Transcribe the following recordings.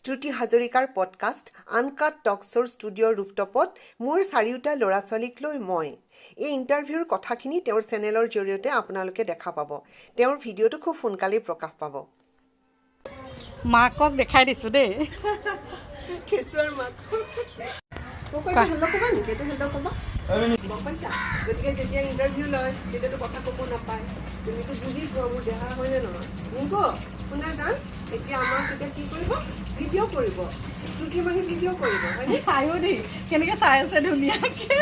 শ্ৰুতি হাজৰিকাৰ podcast uncut টকছৰ ষ্টুডিঅ'ৰ ৰূপটপত মোৰ চাৰিওটা ল'ৰা ছোৱালীক লৈ মই এই ইণ্টাৰভিউৰ কথাখিনি তেওঁৰ চেনেলৰ জৰিয়তে আপোনালোকে দেখা পাব। তেওঁৰ ভিডিঅ'টো খুব সোনকালেই প্ৰকাশ পাব। মাকক দেখাই দিছোঁ দেই। কেঁচুৱাৰ মাক গতিকে যেতিয়া ইণ্টাৰভিউ লয় তেতিয়াতো কথা ক'ব নাপায়। তুমিতো বুজি পোৱা মোৰ দেহা হয়নে নহয়? নিংকো শুনা যান এতিয়া আমাক তেতিয়া কি কৰিব? ভিডিঅ' কৰিব। শ্ৰুতি মাহী ভিডিঅ' কৰিব হয়নে? চায়ো দেই কেনেকৈ চাই আছে ধুনীয়াকৈ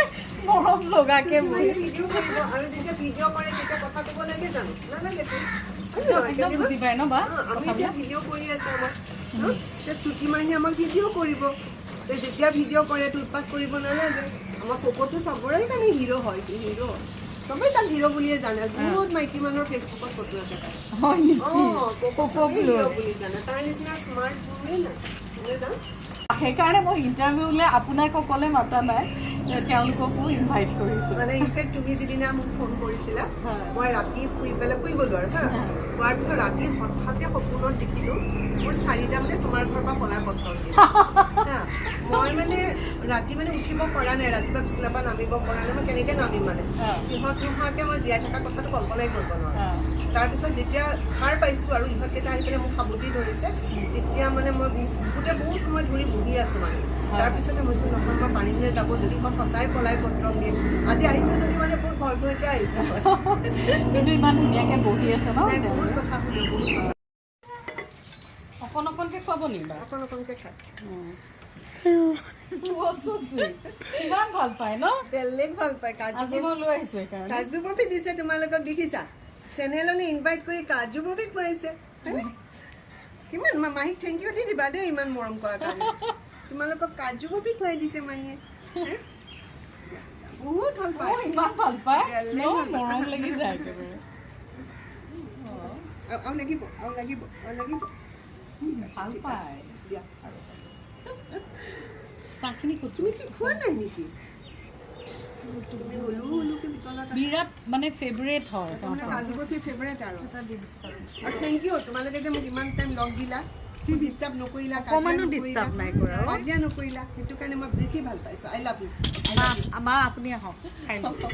মৰম লগাকৈ ভিডিঅ' কৰিব আৰু যেতিয়া ভিডিঅ' কৰে তেতিয়া কথা ক'ব লাগে জানো? নালাগে বুজি পায় ন বা আমি এতিয়া ভিডিঅ' কৰি আছে আমাক শ্ৰুতি মাহী আমাক ভিডিঅ' কৰিব। যেতিয়া ভিডিঅ' কৰে উৎপাত কৰিব নালাগে। আমাৰ ককতো চবৰে কাৰণে হিৰ' হয় হিৰ' চবেই তাক হিৰ' বুলিয়ে জানে। বহুত মাইকী মানুহৰ ফেচবুকত ফটো আছে তাই হিৰ' বুলি জানে। তাৰ নিচিনা স্মাৰ্ট বুলিয়ে নাই জানো। সেইকাৰণে মই ইণ্টাৰভিউলৈ আপোনাক অকলে মাতা নাই, তেওঁলোককো ইনভাইট কৰিছোঁ। মানে ইনফেক্ট তুমি যিদিনা মোক ফোন কৰিছিলা মই ৰাতি শুই গ'লোঁ আৰু খোৱাৰ পিছত ৰাতি হঠাতে সপোনত দেখিলোঁ মোৰ 4টা মানে তোমাৰ ঘৰৰ পৰা পলাই পত্ৰ মই মানে ৰাতি মানে উঠিব পৰা নাই, ৰাতিপুৱা বিচনাৰ পৰা নামিব পৰা নাই। মই কেনেকৈ নামিম মানে সিহঁত নোহোৱাকৈ মই জীয়াই থকা কথাটো কল্পনাই কৰিব নোৱাৰোঁ। তাৰপিছত যেতিয়া সাৰ পাইছোঁ আৰু ইহঁতকেইটা আহি পেলাই মোক সাবতি ধৰিছে তেতিয়া মানে মই বহুত সময় ধৰি বহি আছোঁ মানে। তাৰপিছতে মইছোঁ নহয় মই পাৰিমনে যাব, যদি মই সঁচাই পলাই পত্ৰম দিয়ে। আজি আহিছোঁ যদি মানে বহুত ভয়কৈ আহিছোঁ কিন্তু ইমান ধুনীয়াকৈ বহি আছে ন। বহুত কথা শুনে বহুত কথা অকণকৈ খুৱাব নেকি বাৰু? অকণকৈ খায় কিমান ভাল পায় ন? বেলেগ ভাল পায়। আজি মই লৈ আহিছোঁ সেইকাৰণে। কাজু বৰফি দিছে তোমালোকক দেখিছা? চেনেললৈ ইনভাইট কৰি কাজু বৰফি খুৱাইছে হয়নে? কিমান মাহীক থেংক ইউ দি দিবা দেই ইমান মৰম কৰাৰ কাৰণে। তোমালোকক কাজু বৰফি খুৱাই দিছে মাহীয়ে। বহুত ভাল পায়। ইমান ভাল পায় মৰম লাগি যায় একেবাৰে। আৰু লাগিব ভাল পায়। দিয়া চাহখিনি তুমি কি খোৱা নাই নেকি? বিৰাট মানে ফেভৰেট হয় কাজু বৰফি ফেভৰেট আৰু থেংক ইউ তোমালোকে যে মোক ইমান টাইম লগ দিলা, ডিষ্টাৰ্ব নকৰিলা, কাজিয়া নকৰিলা, সেইটো কাৰণে মই বেছি ভাল পাইছোঁ। I love you. মা আপুনি আহক খাই লওক।